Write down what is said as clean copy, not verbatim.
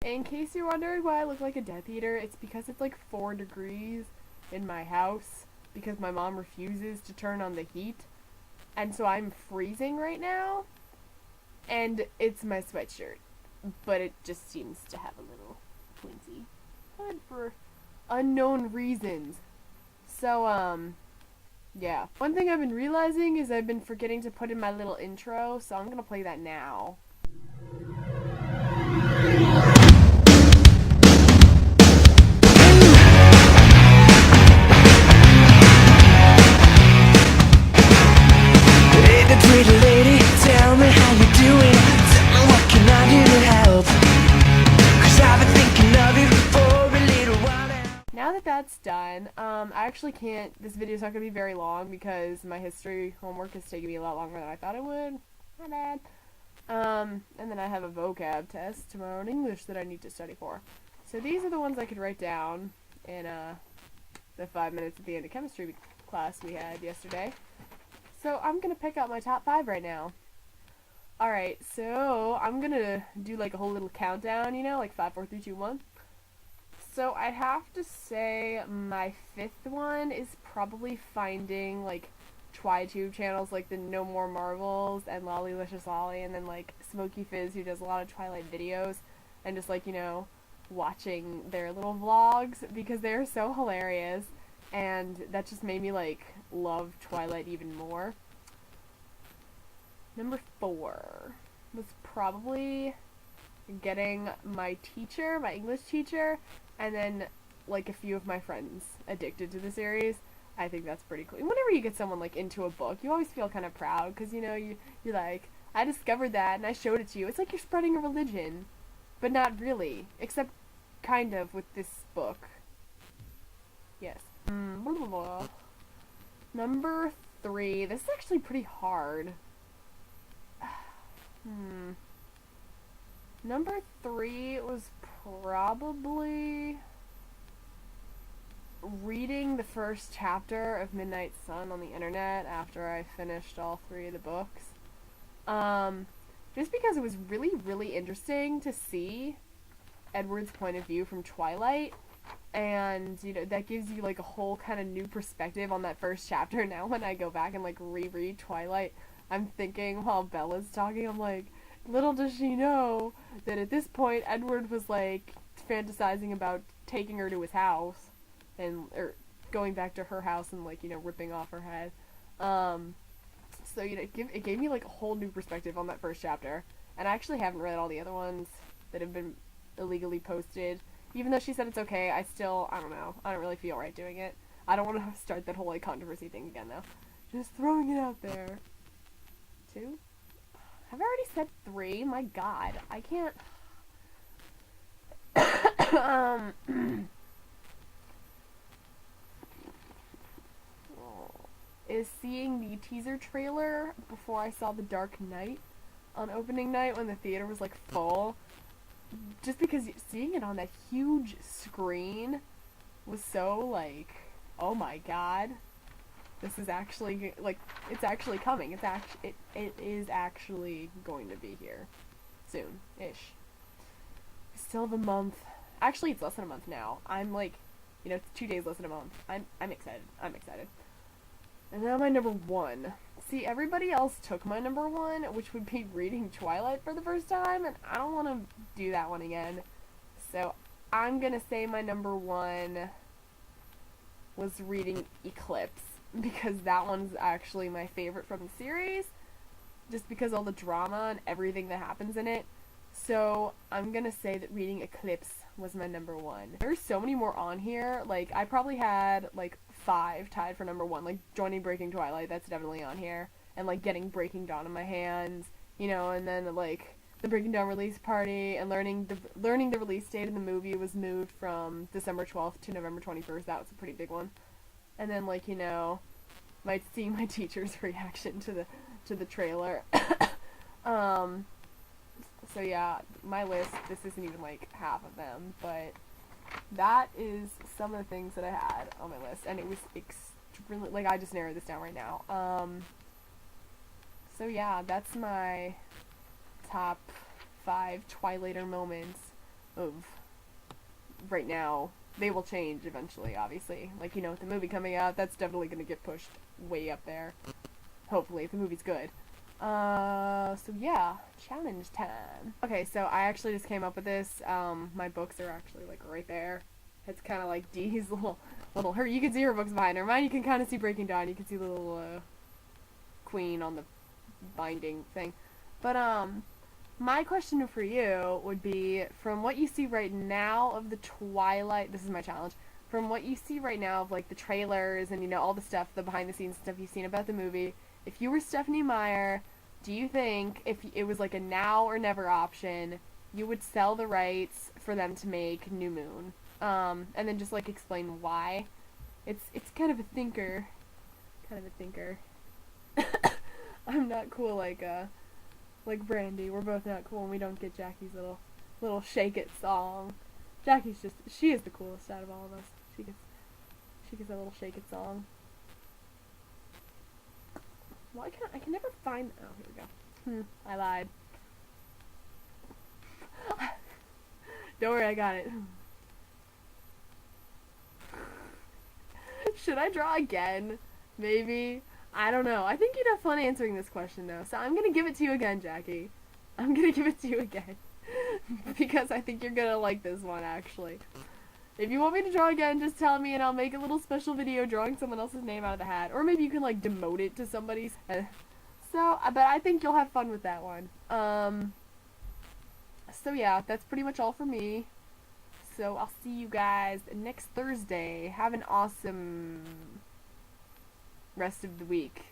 In case you're wondering why I look like a Death Eater, it's because it's like 4 degrees in my house because my mom refuses to turn on the heat. And so I'm freezing right now, and it's my sweatshirt. But it just seems to have a little flimsy hood for unknown reasons. So, yeah. One thing I've been realizing is I've been forgetting to put in my little intro, so I'm gonna play that now. Hey, the pretty lady, tell me how you doing. Tell me what can I do to help? 'Cause I've been thinking of you for a little while now. Now that that's done, I actually can't, this video's not gonna be very long because my history homework is taking me a lot longer than I thought it would. My bad. And then I have a vocab test tomorrow in English that I need to study for. So these are the ones I could write down in, the 5 minutes at the end of chemistry class we had yesterday. So I'm gonna pick out my top 5 right now. Alright, so I'm gonna do like a whole little countdown, you know, like 5, 4, 3, 2, 1. So I'd have to say my 5th one is probably finding like TwiTube channels like the No More Marvels and Lollylicious Lolly, and then like Smokey Fizz, who does a lot of Twilight videos, and just like, you know, watching their little vlogs because they're so hilarious, and that just made me like love Twilight even more. Number 4 was probably getting my teacher, my English teacher, and then like a few of my friends addicted to the series. I think that's pretty cool. And whenever you get someone like into a book, you always feel kind of proud because, you know, you're like, I discovered that and I showed it to you. It's like you're spreading a religion, but not really, except kind of with this book. Yes. Blah, blah, blah. Number 3. This is actually pretty hard. Number 3 was probably reading the first chapter of Midnight Sun on the internet after I finished all 3 of the books. Just because it was really, really interesting to see Edward's point of view from Twilight, and, you know, that gives you like a whole kind of new perspective on that first chapter. Now when I go back and like reread Twilight, I'm thinking while Bella's talking, I'm like, little does she know that at this point Edward was like fantasizing about taking her to his house or going back to her house and like, you know, ripping off her head. So, you know, it gave me like a whole new perspective on that first chapter. And I actually haven't read all the other ones that have been illegally posted. Even though she said it's okay, I don't know. I don't really feel right doing it. I don't want to start that whole like controversy thing again though. Just throwing it out there. 2? Have I already said 3? My god, I can't. Is seeing the teaser trailer before I saw The Dark Knight on opening night when the theater was like full. Just because seeing it on that huge screen was so like, oh my god. This is actually, like, it's actually coming. It is actually going to be here soon-ish. Still have a month. Actually, it's less than a month now. I'm like, you know, it's 2 days less than a month. I'm excited. I'm excited. And now my number 1. See, everybody else took my number 1, which would be reading Twilight for the first time, and I don't want to do that one again. So I'm gonna say my number 1 was reading Eclipse, because that one's actually my favorite from the series, just because all the drama and everything that happens in it. So I'm gonna say that reading Eclipse was my number 1. There's so many more on here. Like, I probably had like 5 tied for number 1. Like, joining Breaking Twilight, that's definitely on here. And like getting Breaking Dawn in my hands, you know, and then like the Breaking Dawn release party, and learning the release date of the movie was moved from December 12th to November 21st. That was a pretty big one. And then, like, you know, seeing my teacher's reaction to the trailer. So yeah, my list, this isn't even like half of them, but that is some of the things that I had on my list, and it was extremely, like, I just narrowed this down right now. So yeah, that's my top 5 Twilighter moments. of right now. They will change eventually, obviously. Like, you know, with the movie coming out, that's definitely going to get pushed way up there. Hopefully, if the movie's good. So yeah, challenge time. Okay, so I actually just came up with this. My books are actually, like, right there. It's kind of like Dee's little her. You can see her books behind her. Mine you can kind of see breaking down. You can see the little, queen on the binding thing. But, my question for you would be, from what you see right now of the Twilight, this is my challenge, from what you see right now of, like, the trailers and, you know, all the stuff, the behind-the-scenes stuff you've seen about the movie, if you were Stephenie Meyer, do you think, if it was, like, a now or never option, you would sell the rights for them to make New Moon? And then just, like, explain why. It's kind of a thinker. I'm not cool like Brandy. We're both not cool and we don't get Jackie's little shake it song. Jackie's she is the coolest out of all of us. She gets a little shake it song. Why can't I can never find, oh, here we go. I lied. Don't worry, I got it. Should I draw again? Maybe. I don't know. I think you'd have fun answering this question, though. So I'm going to give it to you again, Jackie. I'm going to give it to you again. Because I think you're going to like this one, actually. If you want me to draw again, just tell me and I'll make a little special video drawing someone else's name out of the hat. Or maybe you can, like, demote it to somebody's. But I think you'll have fun with that one. So yeah, that's pretty much all for me. So I'll see you guys next Thursday. Have an awesome rest of the week.